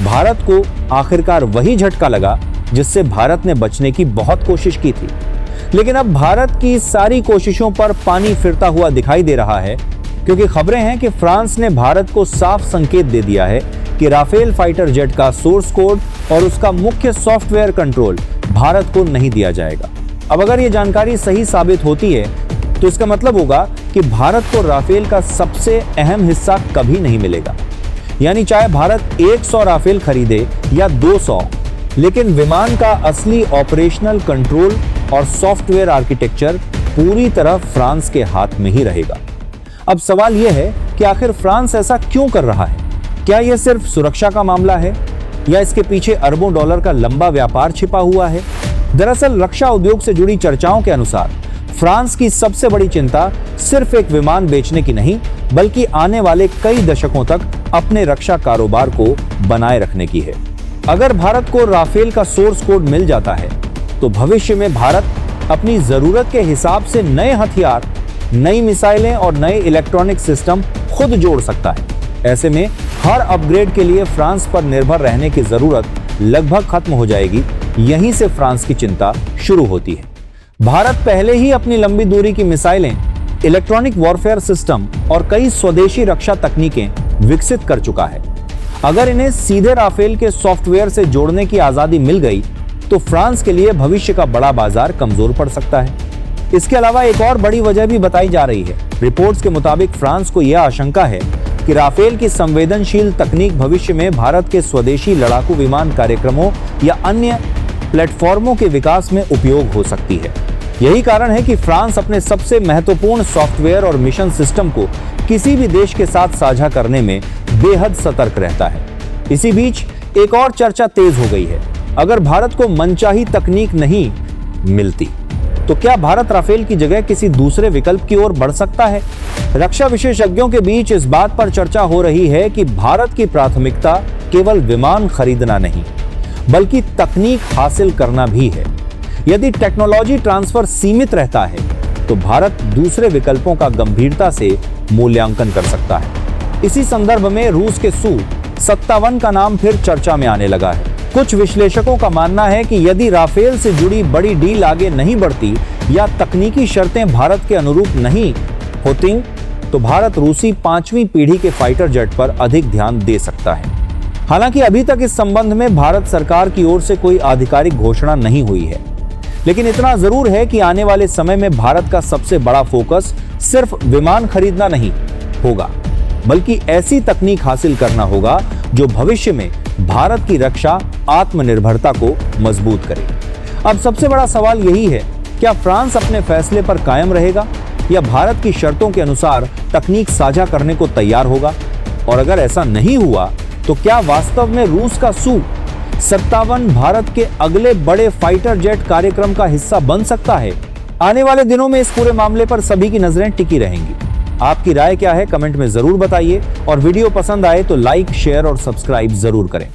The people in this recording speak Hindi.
भारत को आखिरकार वही झटका लगा जिससे भारत ने बचने की बहुत कोशिश की थी। लेकिन अब भारत की सारी कोशिशों पर पानी फिरता हुआ दिखाई दे रहा है, क्योंकि खबरें हैं कि फ्रांस ने भारत को साफ संकेत दे दिया है कि राफेल फाइटर जेट का सोर्स कोड और उसका मुख्य सॉफ्टवेयर कंट्रोल भारत को नहीं दिया जाएगा। अब अगर यह जानकारी सही साबित होती है तो इसका मतलब होगा कि भारत को राफेल का सबसे अहम हिस्सा कभी नहीं मिलेगा। यानी चाहे भारत 100 राफेल खरीदे या 200, लेकिन विमान का असली ऑपरेशनल कंट्रोल और सॉफ्टवेयर आर्किटेक्चर पूरी तरह फ्रांस के हाथ में ही रहेगा। अब सवाल यह है कि आखिर फ्रांस ऐसा क्यों कर रहा है? क्या यह सिर्फ सुरक्षा का मामला है या इसके पीछे अरबों डॉलर का लंबा व्यापार छिपा हुआ है? दरअसल रक्षा उद्योग से जुड़ी चर्चाओं के अनुसार फ्रांस की सबसे बड़ी चिंता सिर्फ एक विमान बेचने की नहीं, बल्कि आने वाले कई दशकों तक अपने रक्षा कारोबार को बनाए रखने की है। अगर भारत को राफेल का सोर्स कोड मिल जाता है तो भविष्य में भारत अपनी जरूरत के हिसाब से नए हथियार, नई मिसाइलें और नए इलेक्ट्रॉनिक सिस्टम खुद जोड़ सकता है। ऐसे में हर अपग्रेड के लिए फ्रांस पर निर्भर रहने की जरूरत लगभग खत्म हो जाएगी। यहीं से फ्रांस की चिंता शुरू होती है। भारत पहले ही अपनी लंबी दूरी की मिसाइलें, इलेक्ट्रॉनिक वॉरफेयर सिस्टम और कई स्वदेशी रक्षा तकनीकें विकसित कर चुका है। अगर इन्हें सीधे राफेल के सॉफ्टवेयर से जोड़ने की आजादी मिल गई तो फ्रांस के लिए भविष्य का बड़ा बाजार कमजोर पड़ सकता है। इसके अलावा एक और बड़ी वजह भी बताई जा रही है। रिपोर्ट्स के मुताबिक फ्रांस को यह आशंका है कि राफेल की संवेदनशील तकनीक भविष्य में भारत के स्वदेशी लड़ाकू विमान कार्यक्रमों या अन्य प्लेटफॉर्मों के विकास में उपयोग हो सकती है। यही कारण है कि फ्रांस अपने सबसे महत्वपूर्ण सॉफ्टवेयर और मिशन सिस्टम को किसी भी देश के साथ साझा करने में बेहद सतर्क रहता है। इसी बीच एक और चर्चा तेज हो गई है। अगर भारत को मनचाही तकनीक नहीं मिलती तो क्या भारत राफेल की जगह किसी दूसरे विकल्प की ओर बढ़ सकता है? रक्षा विशेषज्ञों के बीच इस बात पर चर्चा हो रही है कि भारत की प्राथमिकता केवल विमान खरीदना नहीं, बल्कि तकनीक हासिल करना भी है। यदि टेक्नोलॉजी ट्रांसफर सीमित रहता है तो भारत दूसरे विकल्पों का गंभीरता से मूल्यांकन कर सकता है। इसी संदर्भ में रूस के Su-57 का नाम फिर चर्चा में आने लगा है। कुछ विश्लेषकों का मानना है कि यदि राफेल से जुड़ी बड़ी डील आगे नहीं बढ़ती या तकनीकी शर्तें भारत के अनुरूप नहीं होती तो भारत रूसी 5वीं पीढ़ी के फाइटर जेट पर अधिक ध्यान दे सकता है। हालांकि अभी तक इस संबंध में भारत सरकार की ओर से कोई आधिकारिक घोषणा नहीं हुई है, लेकिन इतना जरूर है कि आने वाले समय में भारत का सबसे बड़ा फोकस सिर्फ विमान खरीदना नहीं होगा, बल्कि ऐसी तकनीक हासिल करना होगा जो भविष्य में भारत की रक्षा आत्मनिर्भरता को मजबूत करे। अब सबसे बड़ा सवाल यही है, क्या फ्रांस अपने फैसले पर कायम रहेगा या भारत की शर्तों के अनुसार तकनीक साझा करने को तैयार होगा? और अगर ऐसा नहीं हुआ तो क्या वास्तव में रूस का Su-57 भारत के अगले बड़े फाइटर जेट कार्यक्रम का हिस्सा बन सकता है? आने वाले दिनों में इस पूरे मामले पर सभी की नजरें टिकी रहेंगी। आपकी राय क्या है कमेंट में जरूर बताइए और वीडियो पसंद आए तो लाइक, शेयर और सब्सक्राइब जरूर करें।